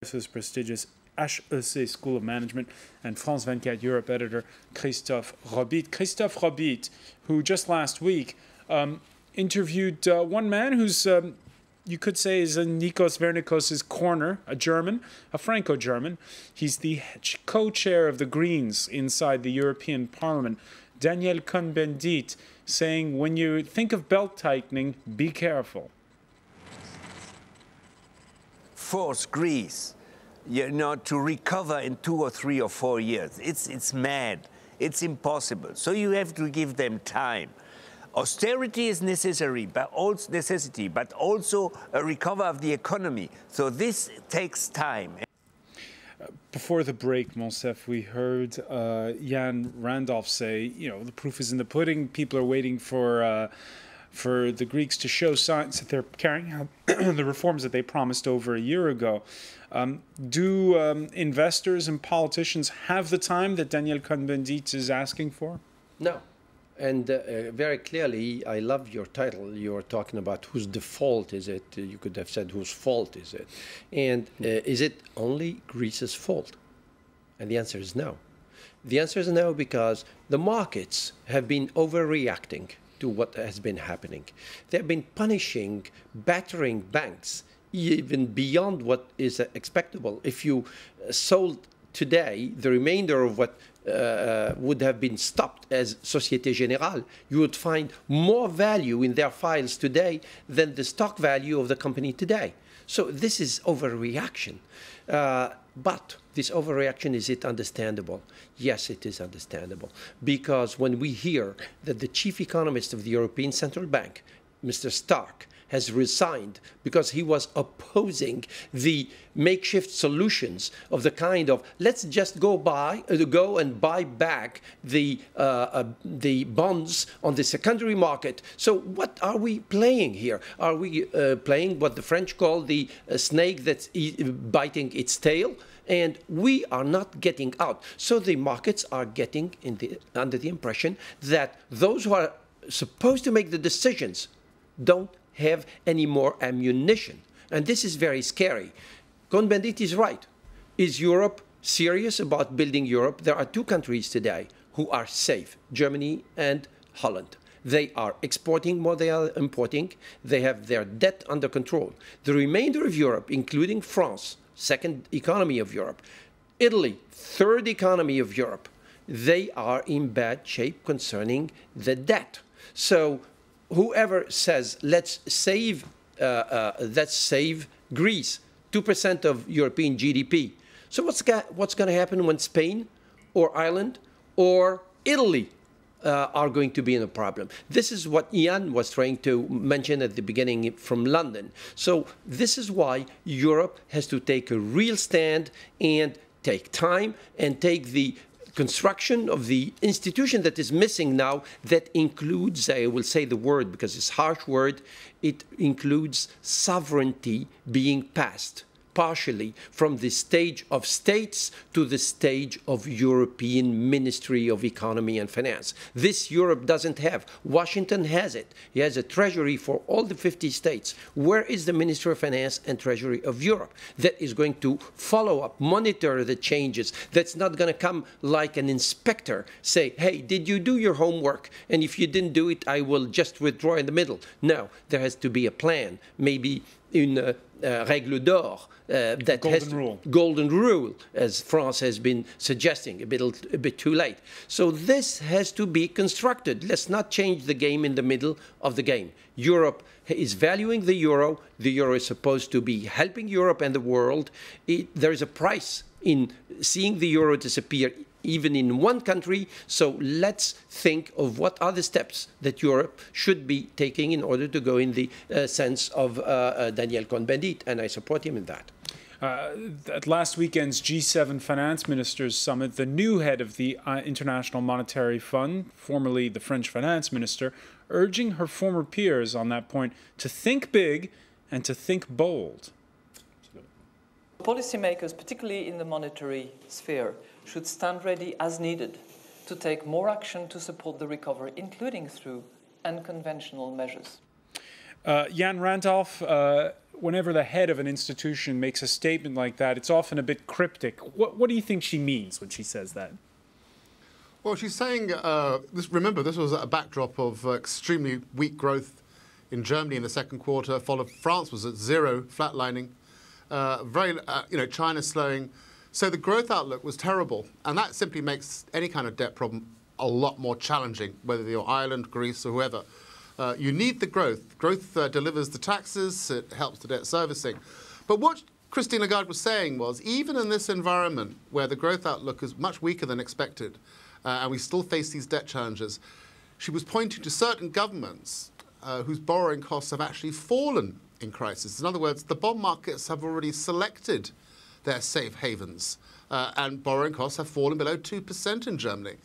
His prestigious HEC School of Management and France 24 Europe editor Christophe Robit. Christophe Robit, who just last week interviewed one man who's, you could say, is in Nikos Vernikos' corner, a German, a Franco-German. He's the co-chair of the Greens inside the European Parliament, Daniel Cohn-Bendit, saying, when you think of belt-tightening, be careful. Force Greece, to recover in 2 or 3 or 4 years. It's mad. It's impossible. So you have to give them time. Austerity is necessary, but also a recovery of the economy. So this takes time. Before the break, Monsef, we heard Jan Randolph say, the proof is in the pudding. People are waiting for the Greeks to show signs that they're carrying out the reforms that they promised over a year ago. Do investors and politicians have the time that Daniel Cohn-Bendit is asking for? No. And very clearly, I love your title. You're talking about whose default is it? You could have said whose fault is it? And is it only Greece's fault? And the answer is no. The answer is no, because the markets have been overreacting to what has been happening. They've been punishing, battering banks even beyond what is expectable. If you sold today the remainder of what would have been stopped as Société Générale, you would find more value in their files today than the stock value of the company today. So this is overreaction. But this overreaction, is it understandable? Yes, it is understandable. Because when we hear that the chief economist of the European Central Bank, Mr. Stark, has resigned because he was opposing the makeshift solutions of the kind of, let's just go and buy back the bonds on the secondary market. So what are we playing here? Are we playing what the French call the snake that's biting its tail? And we are not getting out. So the markets are getting under the impression that those who are supposed to make the decisions don't have any more ammunition. And this is very scary. Cohn-Bendit is right. Is Europe serious about building Europe? There are 2 countries today who are safe, Germany and Holland. They are exporting more than they are importing. They have their debt under control. The remainder of Europe, including France, 2nd economy of Europe, Italy, 3rd economy of Europe, they are in bad shape concerning the debt. So whoever says, let's save Greece, 2% of European GDP. So what's going to happen when Spain or Ireland or Italy are going to be in a problem? This is what Ian was trying to mention at the beginning from London. So this is why Europe has to take a real stand and take time and take the construction of the institution that is missing now, that includes, I will say the word because it's a harsh word, it includes sovereignty being passed partially from the stage of states to the stage of European Ministry of Economy and Finance. This Europe doesn't have. Washington has it. He has a treasury for all the 50 states. Where is the Ministry of Finance and Treasury of Europe that is going to follow up, monitor the changes? That's not going to come like an inspector, say, hey, did you do your homework? And if you didn't do it, I will just withdraw in the middle. No, there has to be a plan, maybe une règle d'or, that golden rule, as France has been suggesting, a bit too late. So this has to be constructed. Let's not change the game in the middle of the game. Europe is valuing the euro. The euro is supposed to be helping Europe and the world. There is a price in seeing the euro disappear, even in one country. So let's think of what are the steps that Europe should be taking in order to go in the sense of Daniel Cohn-Bendit, and I support him in that. At last weekend's G7 Finance Ministers Summit, the new head of the International Monetary Fund, formerly the French finance minister, urging her former peers on that point to think big and to think bold. Policymakers, particularly in the monetary sphere, should stand ready as needed to take more action to support the recovery, including through unconventional measures. Jan Randolph, whenever the head of an institution makes a statement like that, it's often a bit cryptic. What do you think she means when she says that? Well, she's saying, remember, this was a backdrop of extremely weak growth in Germany in the second quarter, followed France was at zero, flatlining, China slowing. So the growth outlook was terrible, and that simply makes any kind of debt problem a lot more challenging, whether you're Ireland, Greece, or whoever. You need the growth. Growth delivers the taxes, it helps the debt servicing. But what Christine Lagarde was saying was, even in this environment where the growth outlook is much weaker than expected, and we still face these debt challenges, she was pointing to certain governments whose borrowing costs have actually fallen in crisis. In other words, the bond markets have already selected their safe havens, and borrowing costs have fallen below 2% in Germany.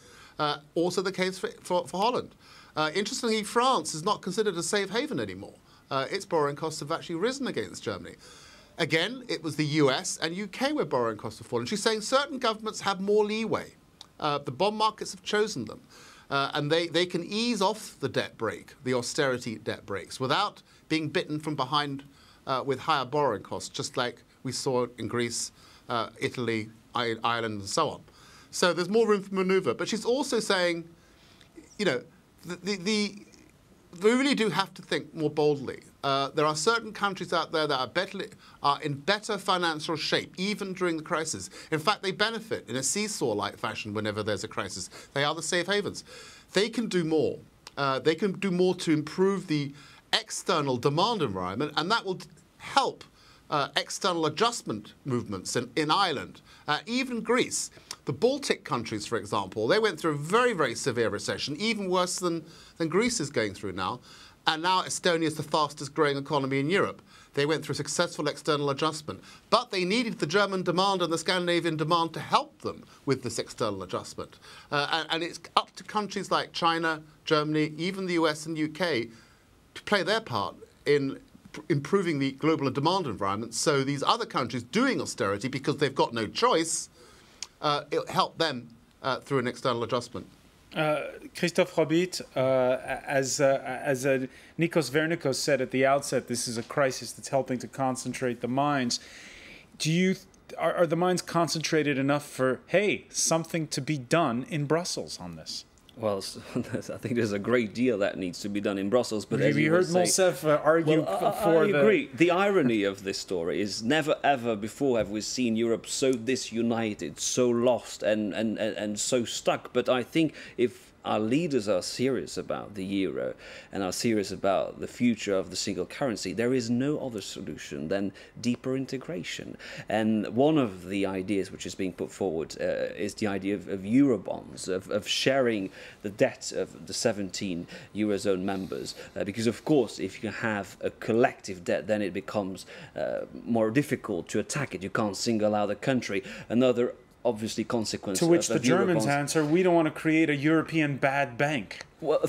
Also the case for Holland. Interestingly, France is not considered a safe haven anymore. Its borrowing costs have actually risen against Germany. Again, it was the US and UK where borrowing costs have fallen. She's saying certain governments have more leeway. The bond markets have chosen them. And they can ease off the debt brake, the austerity debt brakes, without being bitten from behind with higher borrowing costs, just like we saw in Greece, Italy, Ireland, and so on. So there's more room for maneuver. But she's also saying, you know, we really do have to think more boldly. There are certain countries out there that are in better financial shape, even during the crisis. In fact, they benefit in a seesaw-like fashion whenever there's a crisis. They are the safe havens. They can do more. They can do more to improve the external demand environment, and that will help external adjustment movements in Ireland, even Greece. The Baltic countries, for example, they went through a very, very severe recession, even worse than Greece is going through now. And now Estonia is the fastest growing economy in Europe. They went through successful external adjustment. But they needed the German demand and the Scandinavian demand to help them with this external adjustment. And it's up to countries like China, Germany, even the US and UK to play their part in improving the global demand environment. So these other countries doing austerity, because they've got no choice, it'll help them through an external adjustment. Christophe Robit, as Nikos Vernikos said at the outset, this is a crisis that's helping to concentrate the minds. Are the minds concentrated enough for, hey, something to be done in Brussels on this? Well, I think there's a great deal that needs to be done in Brussels. But have you heard Monsef argue for I agree. The irony of this story is never ever before have we seen Europe so disunited, so lost and so stuck. But I think if our leaders are serious about the euro and are serious about the future of the single currency, there is no other solution than deeper integration. And one of the ideas which is being put forward is the idea of Eurobonds, of sharing the debt of the 17 Eurozone members. Because, of course, if you have a collective debt, then it becomes more difficult to attack it. You can't single out a country. Another obviously consequence to which of the Germans Eurobonds. answer, we don't want to create a European bad bank. Well,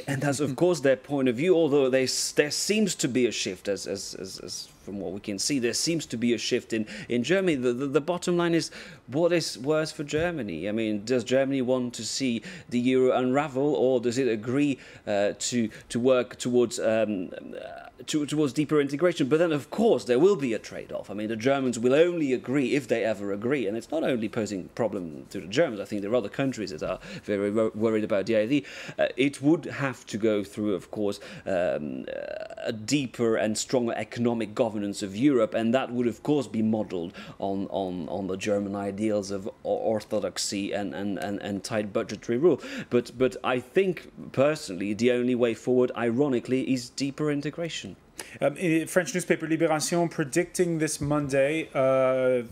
and that's of course their point of view, although there seems to be a shift, as from what we can see, there seems to be a shift in Germany. The bottom line is, what is worse for Germany? I mean, does Germany want to see the euro unravel, or does it agree to work towards deeper integration? But then, of course, there will be a trade-off. I mean, the Germans will only agree if they ever agree, and it's not only posing a problem to the Germans. I think there are other countries that are very worried about the idea. It would have to go through, of course, a deeper and stronger economic governance of Europe, and that would, of course, be modelled on the German ideals of orthodoxy and tight budgetary rule. But I think, personally, the only way forward, ironically, is deeper integration. French newspaper Libération predicting this Monday,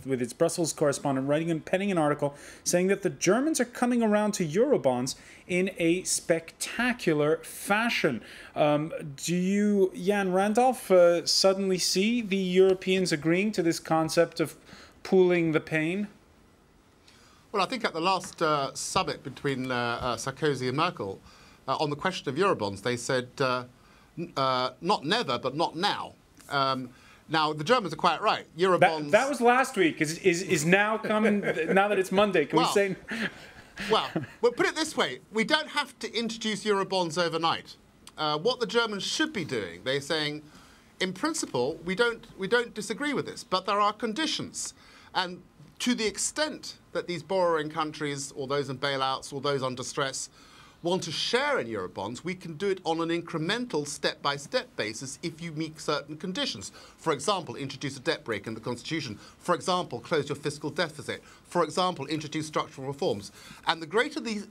with its Brussels correspondent penning an article saying that the Germans are coming around to Eurobonds in a spectacular fashion. Do you, Jan Randolph, suddenly see the Europeans agreeing to this concept of pooling the pain? Well, I think at the last summit between Sarkozy and Merkel, on the question of Eurobonds, they said, not never, but not now. Now, the Germans are quite right. Eurobonds... That was last week. Is now coming, now that it's Monday, can we say... Well, put it this way. We don't have to introduce Eurobonds overnight. what the Germans should be doing. They're saying, in principle, we don't disagree with this, but there are conditions. And to the extent that these borrowing countries, or those in bailouts, or those under stress, want to share in Eurobonds, we can do it on an incremental, step-by-step basis if you meet certain conditions. For example, introduce a debt brake in the Constitution. For example, close your fiscal deficit. For example, introduce structural reforms. And the greater these,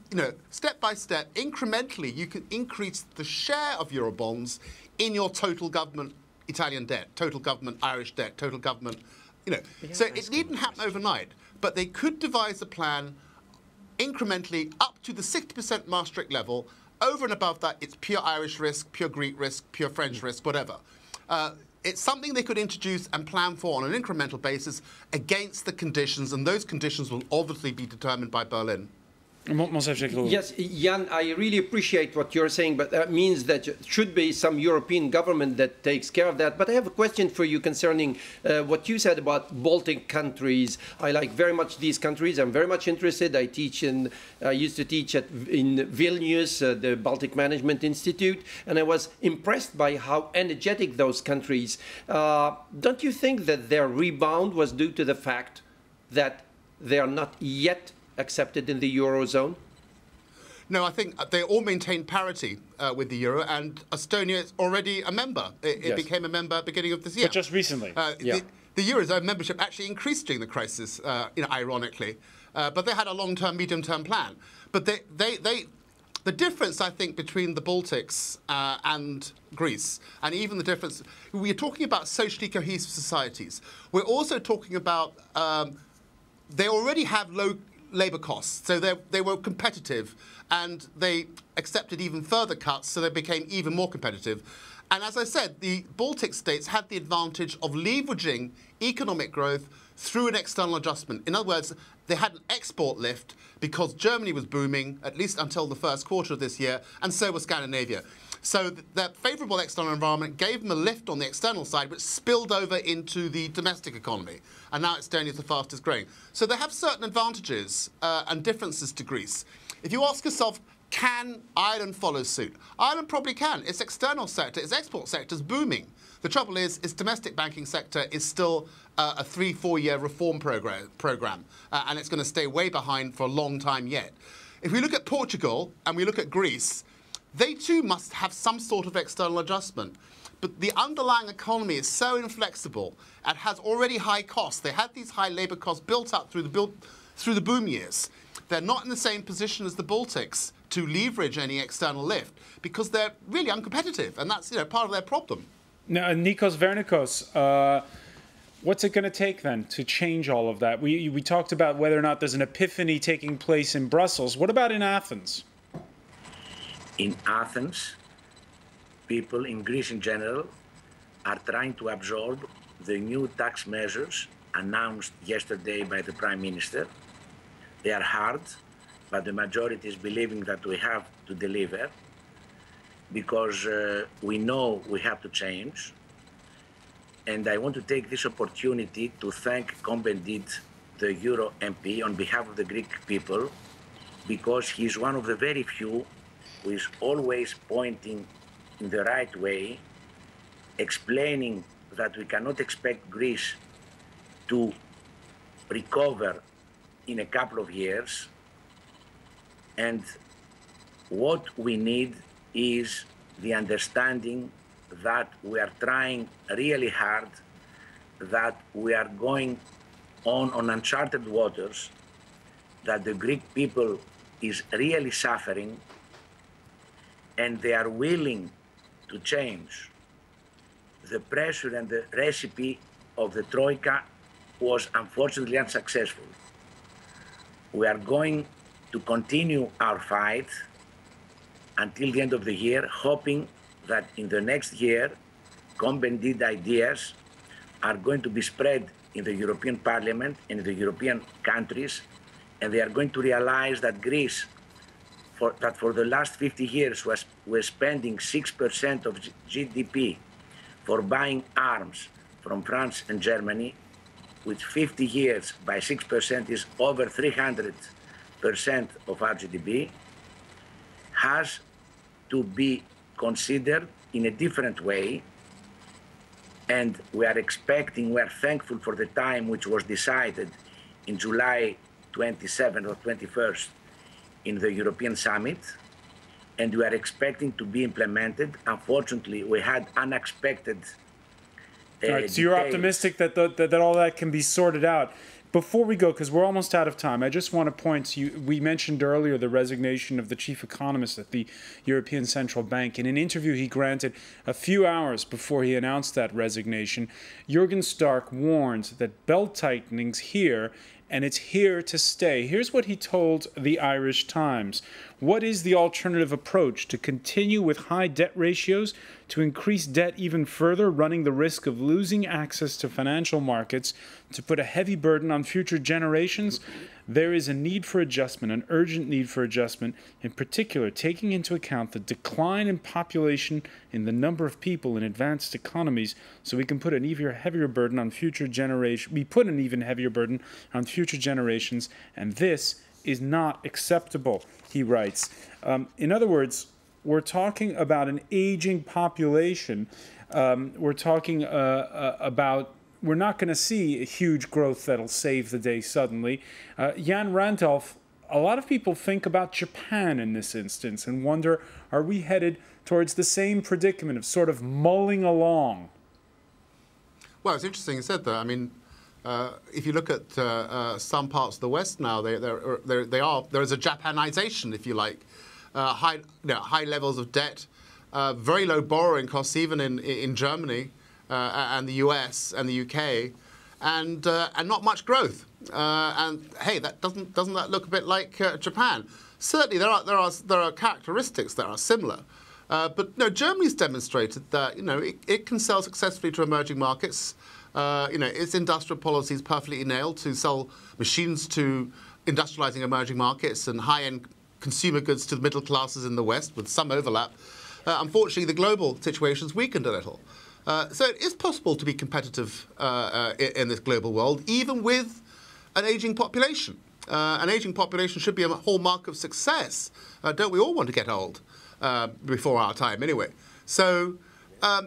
step-by-step, incrementally, you can increase the share of Eurobonds in your total government Italian debt, total government Irish debt, total government, So it needn't happen overnight, but they could devise a plan incrementally up to the 60% Maastricht level. Over and above that, it's pure Irish risk, pure Greek risk, pure French risk, whatever. It's something they could introduce and plan for on an incremental basis against the conditions, and those conditions will obviously be determined by Berlin. Yes, Jan, I really appreciate what you're saying, but that means that there should be some European government that takes care of that. But I have a question for you concerning what you said about Baltic countries. I like very much these countries. I'm very much interested. I used to teach in Vilnius, the Baltic Management Institute, and I was impressed by how energetic those countries. Don't you think that their rebound was due to the fact that they are not yet accepted in the Eurozone? No, I think they all maintain parity with the euro, and Estonia is already a member. It became a member at the beginning of this year. But just recently. The Eurozone membership actually increased during the crisis, ironically. But they had a long-term, medium-term plan. But the difference, I think, between the Baltics and Greece, and even the difference, we're talking about socially cohesive societies. We're also talking about they already have low labour costs, so they were competitive, and they accepted even further cuts, so they became even more competitive. And as I said, the Baltic states had the advantage of leveraging economic growth through an external adjustment. In other words, they had an export lift because Germany was booming, at least until the first quarter of this year, and so was Scandinavia. So that favourable external environment gave them a lift on the external side, which spilled over into the domestic economy. And now Estonia is the fastest growing. So they have certain advantages and differences to Greece. If you ask yourself, can Ireland follow suit? Ireland probably can. Its external sector, its export sector is booming. The trouble is, its domestic banking sector is still a 3-4 year reform program, and it's going to stay way behind for a long time yet. If we look at Portugal and we look at Greece, they too must have some sort of external adjustment. But the underlying economy is so inflexible and has already high costs. They had these high labour costs built up through the boom years. They're not in the same position as the Baltics to leverage any external lift because they're really uncompetitive, and that's part of their problem. Now, Nikos Vernikos, what's it going to take then to change all of that? We talked about whether or not there's an epiphany taking place in Brussels. What about in Athens? In Athens, people in Greece in general are trying to absorb the new tax measures announced yesterday by the Prime Minister. They are hard, but the majority is believing that we have to deliver because we know we have to change. And I want to take this opportunity to thank Cohn-Bendit, the Euro MP, on behalf of the Greek people, because he's one of the very few who is always pointing in the right way, explaining that we cannot expect Greece to recover in a couple of years. And what we need is the understanding that we are trying really hard, that we are going on uncharted waters, that the Greek people is really suffering, and they are willing to change. The pressure and the recipe of the Troika was unfortunately unsuccessful. We are going to continue our fight until the end of the year, hoping that in the next year, Cohn-Bendit ideas are going to be spread in the European Parliament and in the European countries, and they are going to realize that Greece, for the last 50 years was spending 6% of GDP for buying arms from France and Germany. With 50 years, by 6% is over 300% of our GDP, has to be considered in a different way. And we are thankful for the time which was decided in July 27th or 21st in the European Summit. And we are expecting to be implemented. Unfortunately, we had unexpected all right, so you're optimistic that that all that can be sorted out. Before we go, because we're almost out of time, I just want to point to you, we mentioned earlier the resignation of the chief economist at the European Central Bank. In an interview he granted a few hours before he announced that resignation, Jürgen Stark warned that belt tightening's here, and it's here to stay. Here's what he told the Irish Times. What is the alternative approach? To continue with high debt ratios, to increase debt even further, running the risk of losing access to financial markets, to put a heavy burden on future generations? There is a need for adjustment, an urgent need for adjustment, in particular taking into account the decline in population in the number of people in advanced economies, so we can put an even heavier burden on future generations. We put an even heavier burden on future generations, and this is not acceptable, he writes. In other words, we're talking about an aging population. We're talking about we're not going to see a huge growth that'll save the day suddenly. Jan Randolph, a lot of people think about Japan in this instance and wonder, are we headed towards the same predicament of sort of mulling along? Well, it's interesting you said that. I mean, if you look at some parts of the West now, there is a Japanization, if you like. High levels of debt, very low borrowing costs, even in Germany and the US and the UK, and not much growth. And hey, doesn't that look a bit like Japan? Certainly, there are characteristics that are similar. But no, Germany's demonstrated that it can sell successfully to emerging markets. Its industrial policy is perfectly nailed to sell machines to industrializing emerging markets and high-end consumer goods to the middle classes in the West, with some overlap. Unfortunately, the global situation's weakened a little. So it is possible to be competitive in this global world, even with an aging population. An aging population should be a hallmark of success. Don't we all want to get old before our time, anyway? So,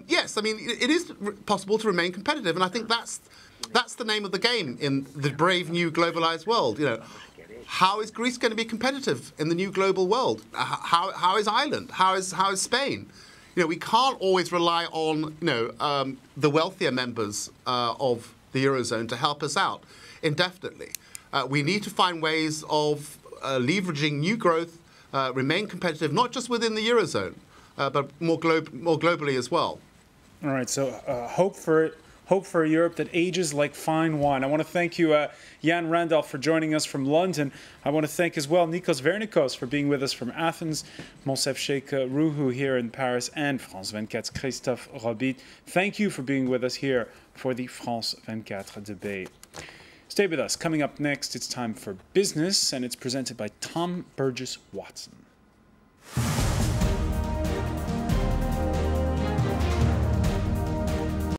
yes, I mean, it is possible to remain competitive, and I think that's the name of the game in the brave new globalized world. How is Greece going to be competitive in the new global world? How is Ireland? How is Spain? We can't always rely on the wealthier members of the Eurozone to help us out indefinitely. We need to find ways of leveraging new growth, remain competitive, not just within the Eurozone, but more globally as well. All right, so hope for a Europe that ages like fine wine. I want to thank you, Jan Randolph, for joining us from London. I want to thank as well Nikos Vernikos for being with us from Athens, Monsef Sheikh Ruhu here in Paris, and France 24's Christophe Robit. Thank you for being with us here for the France 24 debate. Stay with us. Coming up next, it's time for business, and it's presented by Tom Burgess Watson.